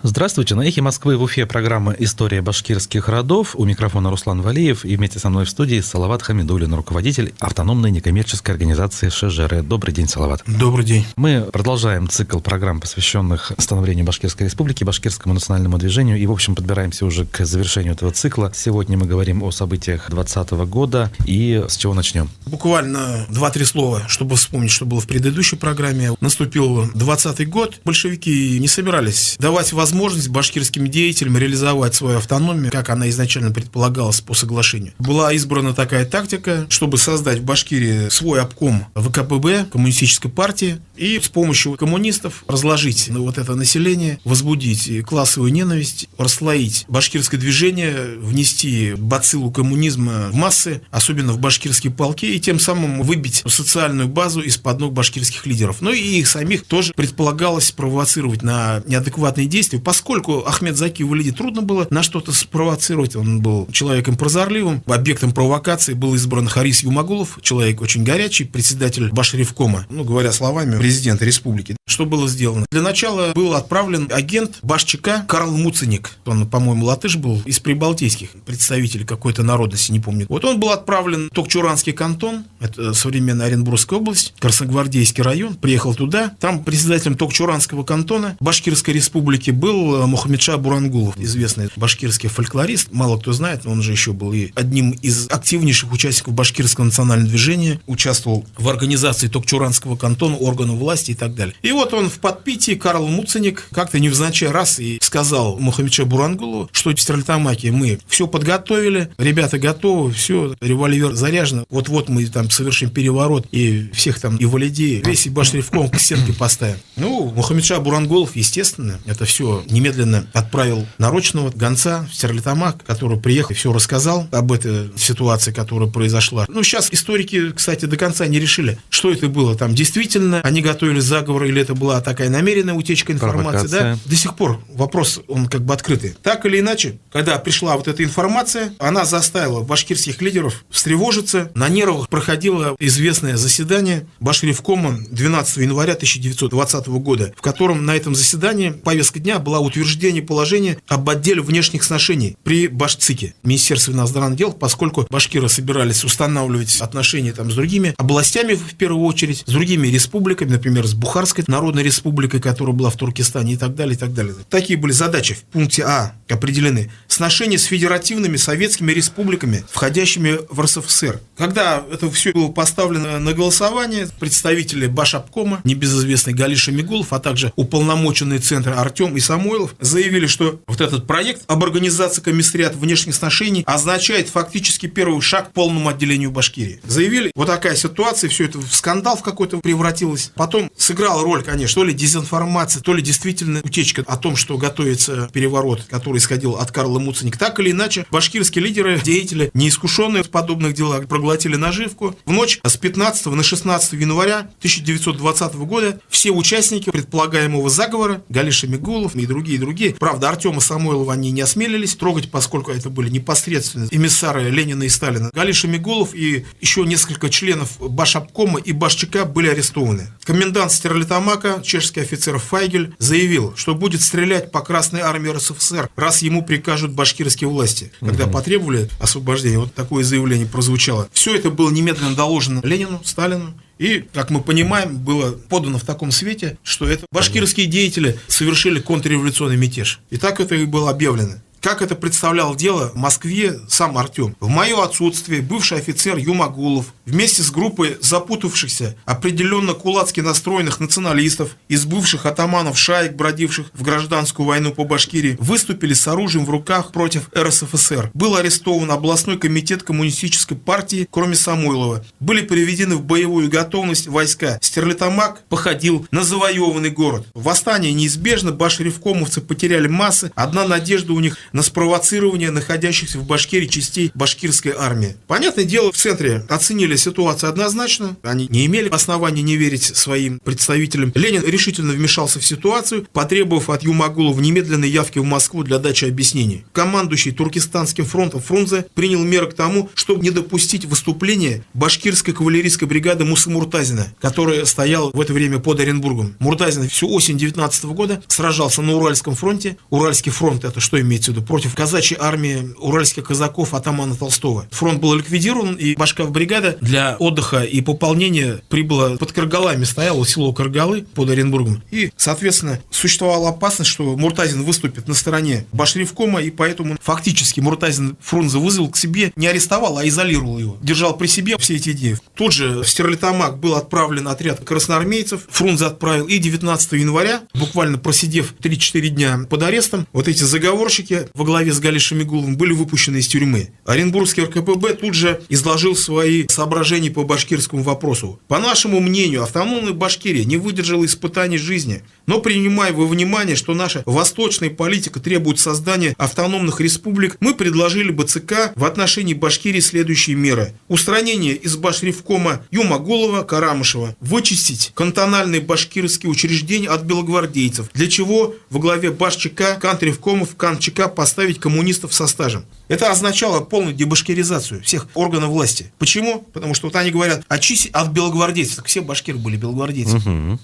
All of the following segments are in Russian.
Здравствуйте, на «Эхе Москвы» в Уфе программа «История башкирских родов». У микрофона Руслан Валиев и вместе со мной в студии Салават Хамидуллин, руководитель автономной некоммерческой организации ШЖР. Добрый день, Салават. Добрый день. Мы продолжаем цикл программ, посвященных становлению Башкирской Республики, башкирскому национальному движению, и, в общем, подбираемся уже к завершению этого цикла. Сегодня мы говорим о событиях 2020 года, и с чего начнем? Буквально 2-3 слова, чтобы вспомнить, что было в предыдущей программе. Наступил 2020 год. Большевики не собирались давать возможность башкирским деятелям реализовать свою автономию, как она изначально предполагалась по соглашению. Была избрана такая тактика, чтобы создать в Башкирии свой обком ВКПБ, коммунистической партии, и с помощью коммунистов разложить вот это население, возбудить классовую ненависть, расслоить башкирское движение, внести бациллу коммунизма в массы, особенно в башкирские полки, и тем самым выбить социальную базу из-под ног башкирских лидеров. Ну и их самих тоже предполагалось провоцировать на неадекватные действия, поскольку Ахмед Заки Валиди трудно было на что-то спровоцировать. Он был человеком прозорливым. Объектом провокации был избран Харис Юмагулов, человек очень горячий, председатель Башревкома, говоря словами президента республики. Что было сделано? Для начала был отправлен агент Баш-ЧК Карл Муценик. Он, по-моему, латыш был, из прибалтийских представителей какой-то народности, не помню. Вот он был отправлен в Токчуранский кантон, это современная Оренбургская область, Красногвардейский район, приехал туда. Там председателем Токчуранского кантона Башкирской республики был Мухаммедша Бурангулов, известный башкирский фольклорист. Мало кто знает, но он же еще был и одним из активнейших участников башкирского национального движения, участвовал в организации Токчуранского кантона, органов власти и так далее. И вот он в подпитии, Карл Муценик, как-то невзначай раз и сказал Мухаммедша Бурангулову, что в Стерлитамаке мы все подготовили, ребята готовы, все, револьвер заряжен, вот-вот мы там совершим переворот и всех там и Валиди, весь Башревком к стенке поставим. Мухаммедша Бурангулов, естественно, это все немедленно отправил нарочного гонца в Стерлитамак, который приехал и все рассказал об этой ситуации, которая произошла. Сейчас историки, кстати, до конца не решили, что это было. Там действительно они готовили заговор, или это была такая намеренная утечка информации. Да? До сих пор вопрос, он как бы открытый. Так или иначе, когда пришла вот эта информация, она заставила башкирских лидеров встревожиться. На нервах проходило известное заседание Башревкома 12 января 1920 года, в котором на этом заседании повестка дня была утверждение положения об отделе внешних сношений при Башцике, Министерстве иностранных дел, поскольку башкиры собирались устанавливать отношения там с другими областями, в первую очередь, с другими республиками, например, с Бухарской Народной Республикой, которая была в Туркестане и так далее, и так далее. Такие были задачи в пункте А определены. Сношения с федеративными советскими республиками, входящими в РСФСР. Когда это все было поставлено на голосование, представители Башобкома, небезызвестный Галиш Шамигулов, а также уполномоченные центры Артем и Самойлов заявили, что вот этот проект об организации комиссариата внешних сношений означает фактически первый шаг к полному отделению Башкирии. Заявили, вот такая ситуация, все это в скандал в какой-то превратилось. Потом сыграла роль, конечно, то ли дезинформация, то ли действительно утечка о том, что готовится переворот, который исходил от Карла Муценика. Так или иначе, башкирские лидеры, деятели, неискушенные в подобных делах, проглотили наживку. В ночь с 15 на 16 января 1920 года все участники предполагаемого заговора, Галиш Шамигулов и другие, правда, Артема Самойлова они не осмелились трогать, поскольку это были непосредственно эмиссары Ленина и Сталина. Галиш Шамигулов и еще несколько членов Башобкома и Баш-ЧК были арестованы. Комендант Стерлитамака, чешский офицер Файгель, заявил, что будет стрелять по Красной армии РСФСР, раз ему прикажут башкирские власти. Когда потребовали освобождения, вот такое заявление прозвучало. Все это было немедленно доложено Ленину, Сталину. И, как мы понимаем, было подано в таком свете, что это башкирские деятели совершили контрреволюционный мятеж. И так это и было объявлено. Как это представлял дело в Москве сам Артем. В мое отсутствие бывший офицер Юмагулов вместе с группой запутавшихся, определенно кулацки настроенных националистов из бывших атаманов шаек, бродивших в гражданскую войну по Башкирии, выступили с оружием в руках против РСФСР. Был арестован областной комитет коммунистической партии, кроме Самойлова. Были приведены в боевую готовность войска. Стерлитамак походил на завоеванный город. Восстание неизбежно, башревкомовцы потеряли массы. Одна надежда у них на спровоцирование находящихся в Башкирии частей башкирской армии. Понятное дело, в центре оценили ситуацию однозначно, они не имели основания не верить своим представителям. Ленин решительно вмешался в ситуацию, потребовав от Юмагулова немедленной явки в Москву для дачи объяснений. Командующий Туркестанским фронтом Фрунзе принял меры к тому, чтобы не допустить выступления башкирской кавалерийской бригады Мусы Муртазина, которая стояла в это время под Оренбургом. Муртазин всю осень 19 года сражался на Уральском фронте. Уральский фронт — это что имеется в виду? Против казачьей армии уральских казаков атамана Толстого. Фронт был ликвидирован, и башкав-бригада для отдыха и пополнения прибыла под Каргалами, стояла село Каргалы под Оренбургом. И, соответственно, существовала опасность, что Муртазин выступит на стороне Башревкома, и поэтому фактически Муртазин Фрунзе вызвал к себе, не арестовал, а изолировал его. Держал при себе все эти дни. Тут же в Стерлитамак был отправлен отряд красноармейцев. Фрунзе отправил, и 19 января, буквально просидев 3-4 дня под арестом, вот эти заговорщики во главе с Галей Шамигуловым были выпущены из тюрьмы. Оренбургский РКПБ тут же изложил свои соображения по башкирскому вопросу. По нашему мнению, автономная Башкирия не выдержала испытаний жизни, но принимая во внимание, что наша восточная политика требует создания автономных республик, мы предложили бы ЦК в отношении Башкирии следующие меры. Устранение из Башревкома Юмагулова, Карамышева, вычистить кантональные башкирские учреждения от белогвардейцев, для чего во главе Баш-ЧК, Кантревкомов, Кан-ЧК поставить коммунистов со стажем. Это означало полную дебашкиризацию всех органов власти. Почему? Потому что вот они говорят, очистить от белогвардейцев. Так все башкиры были белогвардейцы.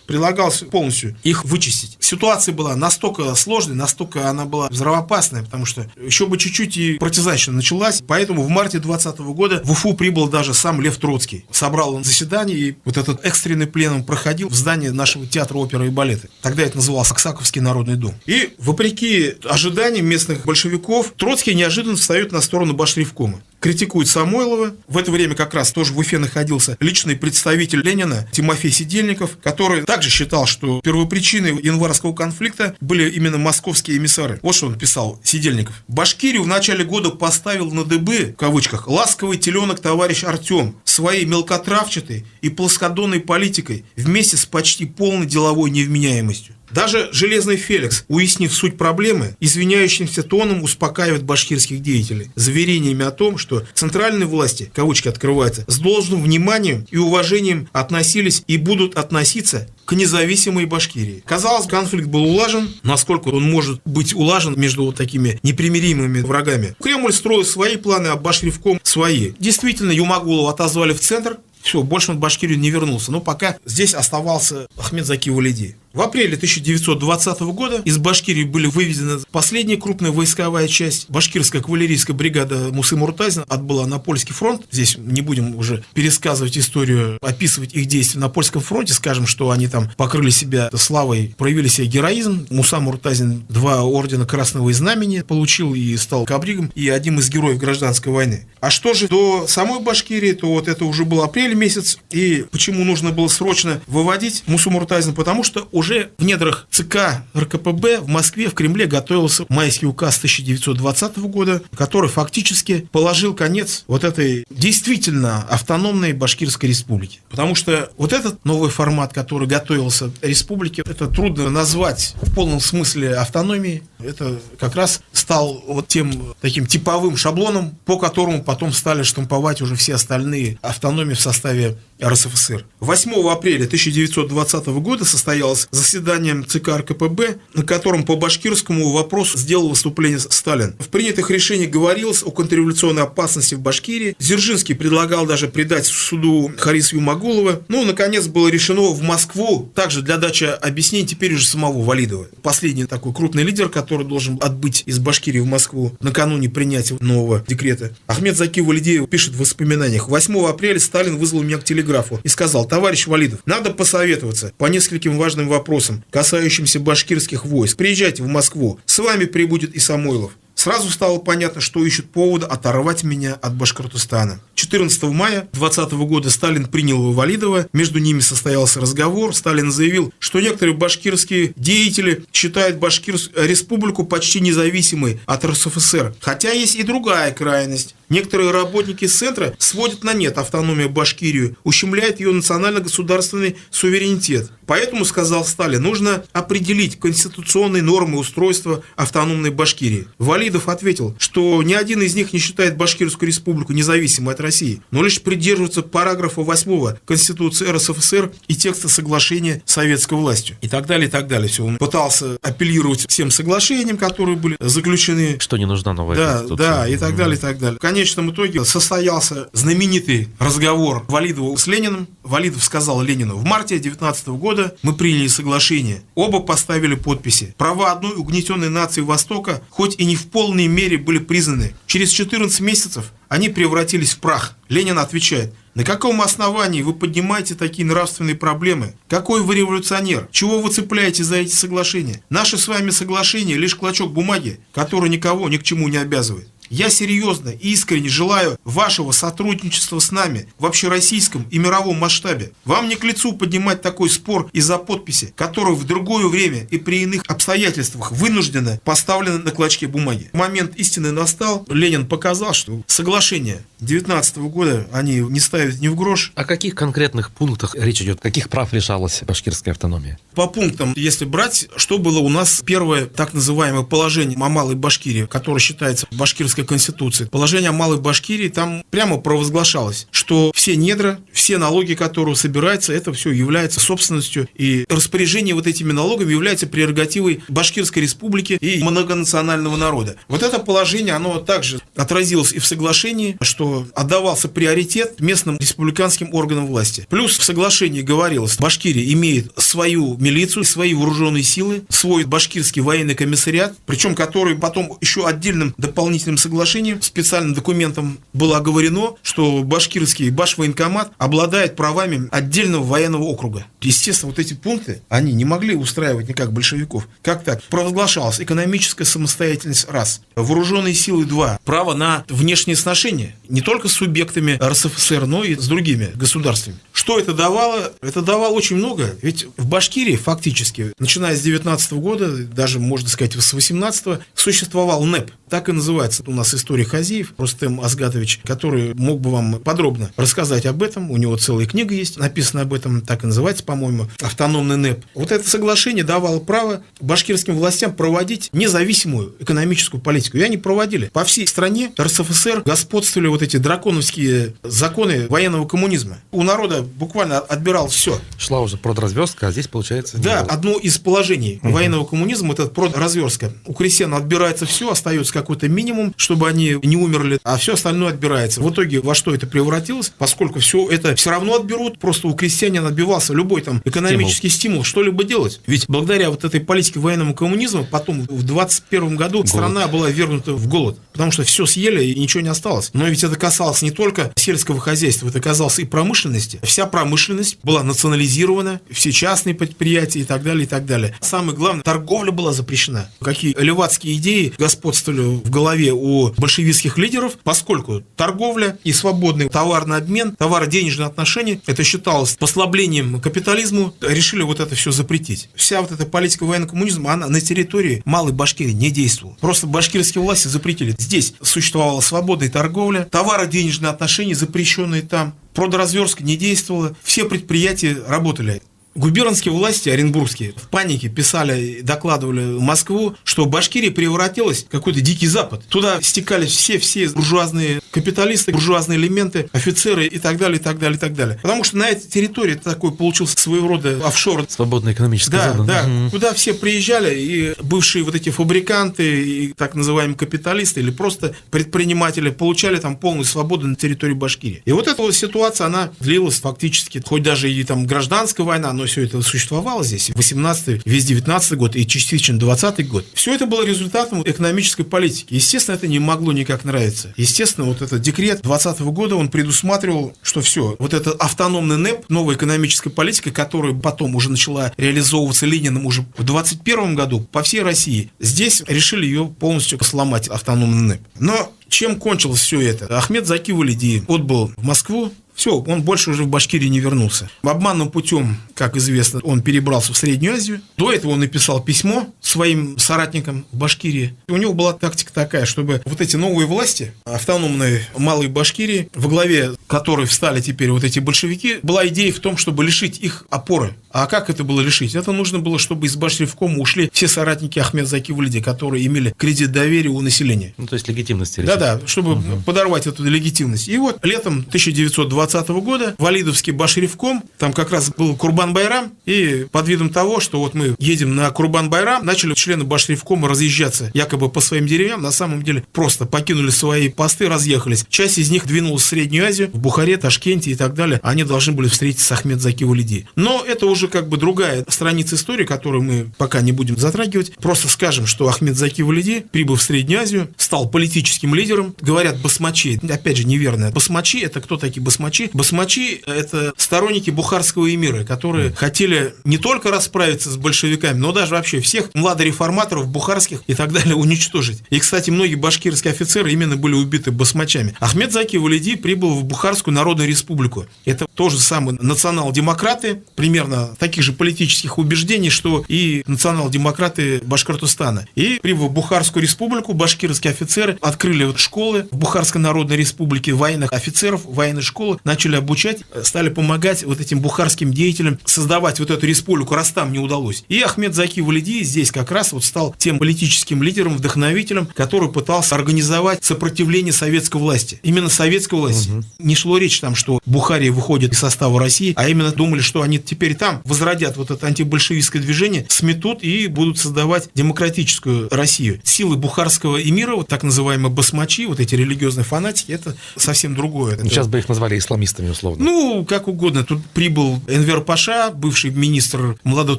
Прилагалось полностью их вычистить. Ситуация была настолько сложной, настолько она была взрывоопасная, потому что еще бы чуть-чуть и партизанщина началась. Поэтому в марте 2020 года в Уфу прибыл даже сам Лев Троцкий. Собрал он заседание, и вот этот экстренный пленум проходил в здании нашего театра оперы и балета. Тогда это назывался Аксаковский народный дом. И вопреки ожиданиям местных большевиков, Троцкий неожиданно встает на сторону Башревкома. Критикует Самойлова. В это время как раз тоже в Уфе находился личный представитель Ленина Тимофей Сидельников, который также считал, что первопричиной январского конфликта были именно московские эмиссары. Вот что он писал, Сидельников. Башкирию в начале года поставил на дыбы, в кавычках, ласковый теленок товарищ Артем своей мелкотравчатой и плоскодонной политикой вместе с почти полной деловой невменяемостью. Даже Железный Феликс, уяснив суть проблемы, извиняющимся тоном успокаивает башкирских деятелей заверениями о том, что центральные власти, кавычки открываются, с должным вниманием и уважением относились и будут относиться к независимой Башкирии. Казалось, конфликт был улажен, насколько он может быть улажен между вот такими непримиримыми врагами. Кремль строил свои планы, а Башревком свои. Действительно, Юмагулова отозвали в центр. Все, больше он в Башкирию не вернулся. Но пока здесь оставался Ахмед Заки Валиди. В апреле 1920 года из Башкирии были выведены последняя крупная войсковая часть. Башкирская кавалерийская бригада Мусы Муртазина отбыла на польский фронт. Здесь не будем уже пересказывать историю, описывать их действия на польском фронте. Скажем, что они там покрыли себя славой, проявили себе героизм. Муса Муртазин 2 ордена Красного Знамени получил и стал кабригом и одним из героев гражданской войны. А что же до самой Башкирии, то вот это уже был апрель месяц. И почему нужно было срочно выводить Мусу Муртазина? Потому что уже в недрах ЦК РКПБ в Москве, в Кремле готовился майский указ 1920 года, который фактически положил конец вот этой действительно автономной Башкирской республике. Потому что вот этот новый формат, который готовился республике, это трудно назвать в полном смысле автономией. Это как раз стал вот тем таким типовым шаблоном, по которому потом стали штамповать уже все остальные автономии в составе РСФСР. 8 апреля 1920 года состоялось заседание ЦК РКПБ, на котором по башкирскому вопросу сделал выступление Сталин. В принятых решениях говорилось о контрреволюционной опасности в Башкирии. Дзержинский предлагал даже предать суду Хариса Юмагулова. Ну, наконец, было решено в Москву, также для дачи объяснений теперь уже самого Валидова. Последний такой крупный лидер, который должен отбыть из Башкирии в Москву накануне принятия нового декрета. Ахмед Заки Валидиев пишет в воспоминаниях. 8 апреля Сталин вызвал меня к телеграфу и сказал: товарищ Валидов, надо посоветоваться по нескольким важным вопросам, касающимся башкирских войск. Приезжайте в Москву, с вами прибудет и Самойлов. Сразу стало понятно, что ищут повода оторвать меня от Башкортостана. 14 мая 2020 года Сталин принял Валидова, между ними состоялся разговор. Сталин заявил, что некоторые башкирские деятели считают Башкирскую республику почти независимой от РСФСР. Хотя есть и другая крайность. Некоторые работники центра сводят на нет автономию Башкирии, ущемляют ее национально-государственный суверенитет. Поэтому, сказал Сталин, нужно определить конституционные нормы устройства автономной Башкирии. Валидов ответил, что ни один из них не считает Башкирскую республику независимой от России, но лишь придерживается параграфа 8 Конституции РСФСР и текста соглашения с советской властью. И так далее, и так далее. Все. Он пытался апеллировать всем соглашениям, которые были заключены. Что не нужна новая конституция. Да, и так далее, и так далее. В конечном итоге состоялся знаменитый разговор Валидова с Лениным. Валидов сказал Ленину: в марте 19 года мы приняли соглашение. Оба поставили подписи. Права одной угнетенной нации Востока, хоть и не в полной мере, были признаны. Через 14 месяцев они превратились в прах. Ленин отвечает: на каком основании вы поднимаете такие нравственные проблемы? Какой вы революционер? Чего вы цепляете за эти соглашения? Наши с вами соглашения — лишь клочок бумаги, который никого ни к чему не обязывает. Я серьезно и искренне желаю вашего сотрудничества с нами в общероссийском и мировом масштабе. Вам не к лицу поднимать такой спор из-за подписи, которая в другое время и при иных обстоятельствах вынуждена поставлена на клочке бумаги. Момент истины настал. Ленин показал, что соглашение 19 года они не ставят ни в грош. О каких конкретных пунктах речь идет? Каких прав лишалась башкирская автономия? По пунктам, если брать, что было у нас первое так называемое положение о Малой Башкирии, которое считается башкирской конституцией. Положение о Малой Башкирии, там прямо провозглашалось, что все недра, все налоги, которые собираются, это все является собственностью, и распоряжение вот этими налогами является прерогативой Башкирской республики и многонационального народа. Вот это положение, оно также отразилось и в соглашении, что отдавался приоритет местным республиканским органам власти. Плюс в соглашении говорилось, Башкирия имеет свою милицию, свои вооруженные силы, свой башкирский военный комиссариат, причем который потом еще отдельным дополнительным соглашением, специальным документом было оговорено, что башкирский башвоенкомат обладает правами отдельного военного округа. Естественно, вот эти пункты, они не могли устраивать никак большевиков. Как так? Провозглашалась экономическая самостоятельность — раз. Вооруженные силы — два. Право на внешние сношения не только с субъектами РСФСР, но и с другими государствами. Что это давало? Это давало очень много. Ведь в Башкирии фактически, начиная с 19 года, даже, можно сказать, с 18 существовал НЭП. Так и называется у нас история Хазиев, Рустем Азгатович, который мог бы вам подробно рассказать об этом. У него целая книга есть, написана об этом, так и называется, по-моему, «Автономный НЭП». Вот это соглашение давало право башкирским властям проводить независимую экономическую политику. И они проводили. По всей стране РСФСР господствовали вот эти драконовские законы военного коммунизма. У народа буквально отбирал все. Шла уже продразверстка, а здесь получается... Да, одно из положений военного коммунизма — это продразверстка. У крестьян отбирается все, остается какой-то минимум, чтобы они не умерли, а все остальное отбирается. В итоге во что это превратилось? Поскольку все это все равно отберут, просто у крестьян отбивался любой там экономический стимул что-либо делать. Ведь благодаря вот этой политике военного коммунизма потом в 21 году страна была ввергнута в голод, потому что все съели и ничего не осталось. Но ведь это касалось не только сельского хозяйства, это касалось и промышленности. Вся промышленность была национализирована, все частные предприятия и так далее, и так далее. Самое главное, торговля была запрещена. Какие левацкие идеи господствовали в голове у большевистских лидеров, поскольку торговля и свободный товарный обмен, товаро-денежные отношения, это считалось послаблением капитализму, решили вот это все запретить. Вся вот эта политика военного коммунизма, она на территории Малой Башкирии не действовала. Просто башкирские власти запретили. Здесь существовала свободная торговля, товаро-денежные отношения, запрещенные там, продразверстка не действовала, все предприятия работали. Губернские власти оренбургские в панике писали, докладывали в Москву, что Башкирия превратилась в какой-то дикий запад. Туда стекались все буржуазные капиталисты, буржуазные элементы, офицеры и так далее, и так далее, и так далее. Потому что на этой территории такой получился своего рода офшор. Свободная экономическая зона. Да, куда все приезжали, и бывшие вот эти фабриканты, и так называемые капиталисты, или просто предприниматели получали там полную свободу на территории Башкирии. И вот эта вот ситуация, она длилась фактически, хоть даже и там гражданская война, но все это существовало здесь, 18-й, весь 19-й год и частично 20-й год. Все это было результатом экономической политики. Естественно, это не могло никак нравиться. Естественно, вот этот декрет 20-го года, он предусматривал, что все, вот этот автономный НЭП, новая экономическая политика, которая потом уже начала реализовываться Лениным уже в 21 году по всей России, здесь решили ее полностью сломать, автономный НЭП. Но чем кончилось все это? Ахмед Заки Валиди отбыл в Москву, Все, он больше уже в Башкирии не вернулся. Обманным путем, как известно, он перебрался в Среднюю Азию. До этого он написал письмо своим соратникам в Башкирии. И у него была тактика такая, чтобы вот эти новые власти, автономные малые Башкирии, во главе которой встали теперь вот эти большевики, была идея в том, чтобы лишить их опоры. А как это было лишить? Это нужно было, чтобы из Башревкома ушли все соратники Ахмед Заки Валиди, которые имели кредит доверия у населения. Ну, то есть легитимности. Да-да, чтобы подорвать эту легитимность. И вот летом 1920 года Валидовский Башревком, там как раз был Курбан-Байрам, и под видом того, что вот мы едем на Курбан-Байрам, начали члены Башревкома разъезжаться якобы по своим деревням, на самом деле просто покинули свои посты, разъехались. Часть из них двинулась в Среднюю Азию, в Бухаре, Ташкенте и так далее. Они должны были встретиться с Ахмед Заки Валиди. Но это уже как бы другая страница истории, которую мы пока не будем затрагивать. Просто скажем, что Ахмед Заки Валиди, прибыв в Среднюю Азию, стал политическим лидером. Говорят басмачи, опять же неверно. Басмачи — это кто такие басмачи? Басмачи — это сторонники бухарского эмира, которые хотели не только расправиться с большевиками, но даже вообще всех младореформаторов бухарских и так далее уничтожить. И, кстати, многие башкирские офицеры именно были убиты басмачами. Ахмед Заки Валиди прибыл в Бухарскую Народную Республику. Это тоже самые национал-демократы, примерно таких же политических убеждений, что и национал-демократы Башкортостана. И прибыв в Бухарскую Республику, башкирские офицеры открыли школы в Бухарской Народной Республике военных офицеров, военные школы, начали обучать, стали помогать вот этим бухарским деятелям создавать вот эту республику, раз там не удалось. И Ахмед Заки Валиди здесь как раз вот стал тем политическим лидером, вдохновителем, который пытался организовать сопротивление советской власти. Именно советской власти. Не шло речь там, что Бухария выходит из состава России, а именно думали, что они теперь там возродят вот это антибольшевистское движение, сметут и будут создавать демократическую Россию. Силы бухарского эмира, вот так называемые басмачи, вот эти религиозные фанатики, это совсем другое. Сейчас бы их назвали исламистами условно. Ну, как угодно. Тут прибыл Энвер Паша, бывший министр молодого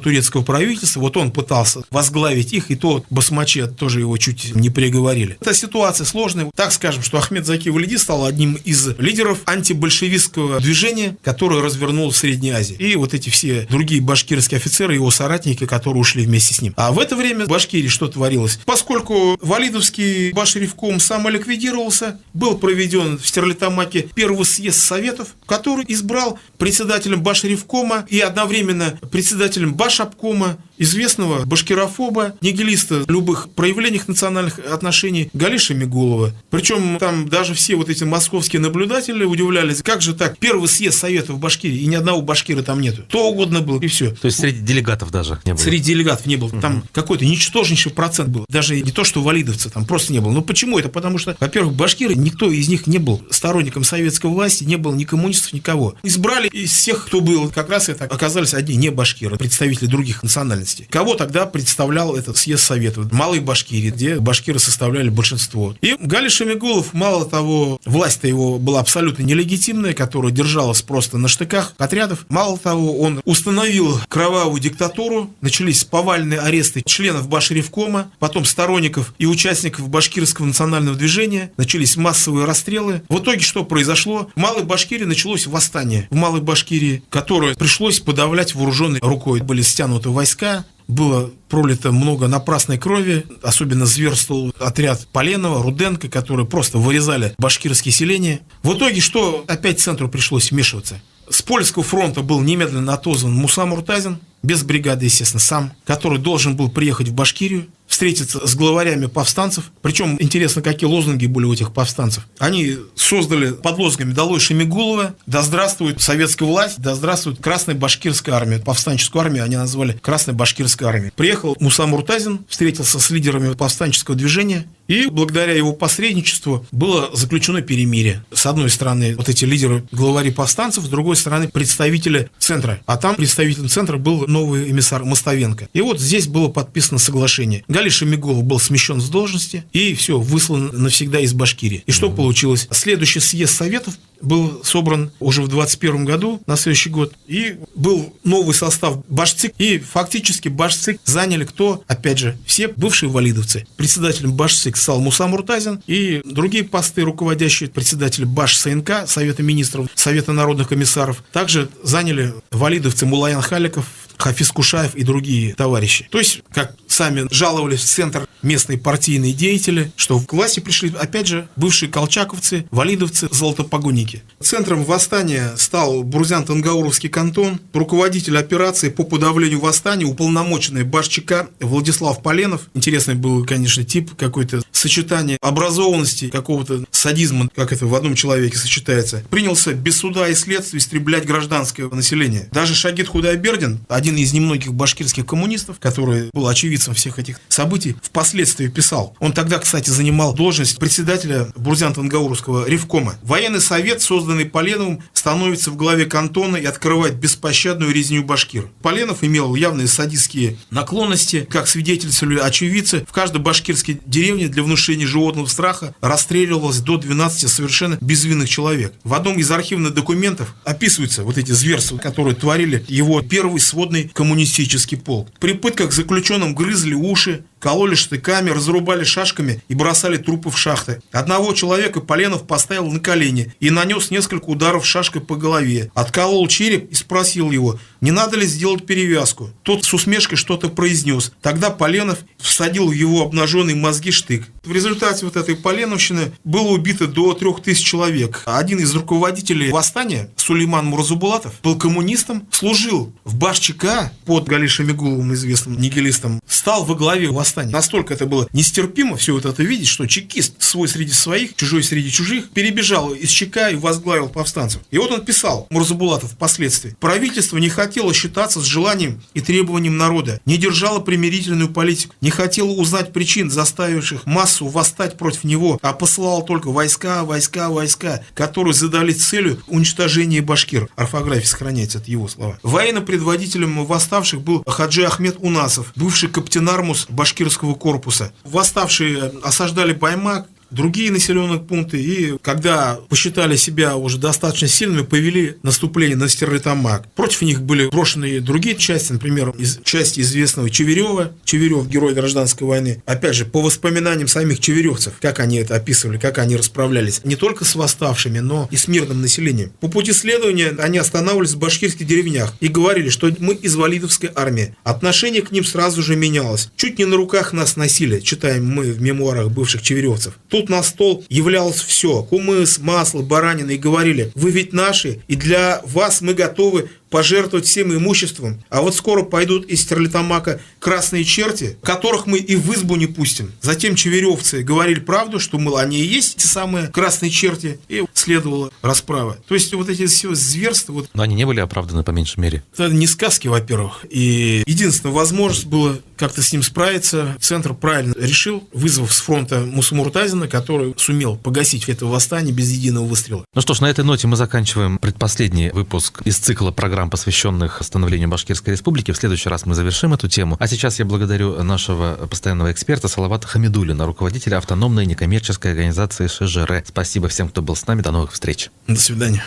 турецкого правительства, вот он пытался возглавить их, и то басмачи тоже его чуть не приговорили. Эта ситуация сложная. Так скажем, что Ахмед Заки Валиди стал одним из лидеров антибольшевистского движения, которое развернулось в Средней Азии. И вот эти все другие башкирские офицеры, его соратники, которые ушли вместе с ним. А в это время в Башкирии что творилось? Поскольку Валидовский Башревком самоликвидировался, был проведен в Стерлитамаке первый съезд Советов, который избрал председателем Башревкома и одновременно председателем Башобкома известного башкирофоба, нигилиста в любых проявлениях национальных отношений Галиша Мигулова. Причем там даже все вот эти московские наблюдатели удивлялись, как же так, первый съезд Советов в Башкирии, и ни одного башкира там нету. Кто угодно был, и все. То есть среди делегатов даже не было? Среди делегатов не было. Там какой-то ничтожнейший процент был. Даже не то, что валидовцы, там просто не было. Ну почему это? Потому что, во-первых, башкиры, никто из них не был сторонником советской власти, не было ни коммунистов, никого. Избрали из всех, кто был, как раз это оказались одни не башкиры, представители других национальностей. Кого тогда представлял этот съезд Советов? Малой Башкирии, где башкиры составляли большинство. И Галиш Мигулов, мало того, власть-то его была абсолютно нелегитимная, которая держалась просто на штыках отрядов. Мало того, он установил кровавую диктатуру, начались повальные аресты членов Башревкома, потом сторонников и участников башкирского национального движения, начались массовые расстрелы. В итоге что произошло? В Малой Башкирии началось восстание. В Малой Башкирии, которое пришлось подавлять вооруженной рукой. Были стянуты войска, было пролито много напрасной крови, особенно зверствовал отряд Поленова, Руденко, которые просто вырезали башкирские селения. В итоге что? Опять центру пришлось вмешиваться. С польского фронта был немедленно отозван Муса Муртазин, без бригады, естественно, сам, который должен был приехать в Башкирию, встретиться с главарями повстанцев. Причем интересно, какие лозунги были у этих повстанцев. Они создали под лозунгами «Долой Шемигулова», «Да здравствует советская власть», «Да здравствует Красная Башкирская армия». Повстанческую армию они назвали Красной Башкирской армией. Приехал Муса Муртазин, встретился с лидерами повстанческого движения, и благодаря его посредничеству было заключено перемирие. С одной стороны, вот эти лидеры, главари повстанцев, с другой стороны, представители центра. А там представителем центра был новый эмиссар Мостовенко. И вот здесь было подписано соглашение. Галиш Мигулов был смещен с должности и все, выслан навсегда из Башкирии. И что получилось? Следующий съезд Советов был собран уже в 21 году, на следующий год, и был новый состав Башцик, и фактически Башцик заняли кто? Опять же, все бывшие валидовцы. Председателем Башцик стал Муса Муртазин, и другие посты, руководящие председатели Баш-СНК, Совета министров, Совета народных комиссаров, также заняли валидовцы Мулаян Халиков, Хафиз Кушаев и другие товарищи. То есть, как сами жаловались в центр местные партийные деятели, что в власти пришли, опять же, бывшие колчаковцы, валидовцы, золотопогонники. республики. Центром восстания стал Бурзян-Тангауровский кантон. Руководитель операции по подавлению восстания, уполномоченный Башчика Владислав Поленов. Интересный был, конечно, тип, какое-то сочетание образованности, какого-то садизма, как это в одном человеке сочетается. Принялся без суда и следствия истреблять гражданское население. Даже Шагит Худайбердин, один из немногих башкирских коммунистов, который был очевидцем всех этих событий, впоследствии писал. Он тогда, кстати, занимал должность председателя Бурзян-Тангауровского ревкома. Военный совет, созданный Поленовым, становится в главе кантона и открывает беспощадную резню башкир. Поленов имел явные садистские наклонности, как свидетельствовали очевидцы. В каждой башкирской деревне для внушения животного страха расстреливалось до 12 совершенно безвинных человек. В одном из архивных документов описываются вот эти зверства, которые творили его первый сводный коммунистический полк. При пытках заключенным грызли уши, кололи штыками, разрубали шашками и бросали трупы в шахты. Одного человека Поленов поставил на колени и нанес несколько ударов шашкой по голове. Отколол череп и спросил его, не надо ли сделать перевязку. Тот с усмешкой что-то произнес. Тогда Поленов всадил в его обнаженные мозги штык. В результате вот этой поленовщины было убито до 3000 человек. Один из руководителей восстания, Сулейман Мурзабулатов, был коммунистом, служил в Башчика под Гали Шамигуловым, известным нигилистом, стал во главе восстания. Настолько это было нестерпимо все вот это видеть, что чекист свой среди своих, чужой среди чужих, перебежал из ЧК и возглавил повстанцев. И вот он писал, Мурзабулатов впоследствии, правительство не хотело считаться с желанием и требованием народа, не держало примирительную политику, не хотело узнать причин, заставивших массу восстать против него, а посылало только войска, которые задали целью уничтожения башкир. Орфография сохраняется, это его слова. Военным предводителем восставших был Хаджи Ахмед Унасов, бывший каптенармус башкирского корпуса. Восставшие осаждали Баймак, другие населенные пункты, и когда посчитали себя уже достаточно сильными, повели наступление на Стерлитамак. Против них были брошены другие части, например, части известного Чеверева. Чеверев – герой гражданской войны. Опять же, по воспоминаниям самих чеверевцев, как они это описывали, как они расправлялись не только с восставшими, но и с мирным населением. По пути следования они останавливались в башкирских деревнях и говорили, что мы из Валидовской армии. Отношение к ним сразу же менялось. Чуть не на руках нас носили, читаем мы в мемуарах бывших чеверевцев. Тут на стол являлось все: кумыс, масло, баранина, и говорили: вы ведь наши, и для вас мы готовы пожертвовать всем имуществом, а вот скоро пойдут из Стерлитамака красные черти, которых мы и в избу не пустим. Затем чеверевцы говорили правду, что, мол, они и есть те самые красные черти, и следовала расправа. То есть вот эти все зверства... Вот, но они не были оправданы по меньшей мере. Это не сказки, во-первых, и единственная возможность была как-то с ним справиться. Центр правильно решил, вызвав с фронта Мусу Муртазина, который сумел погасить это восстание без единого выстрела. Ну что ж, на этой ноте мы заканчиваем предпоследний выпуск из цикла программ, посвященных становлению Башкирской Республики. В следующий раз мы завершим эту тему. А сейчас я благодарю нашего постоянного эксперта Салавата Хамидуллина, руководителя автономной некоммерческой организации ШЖР. Спасибо всем, кто был с нами. До новых встреч. До свидания.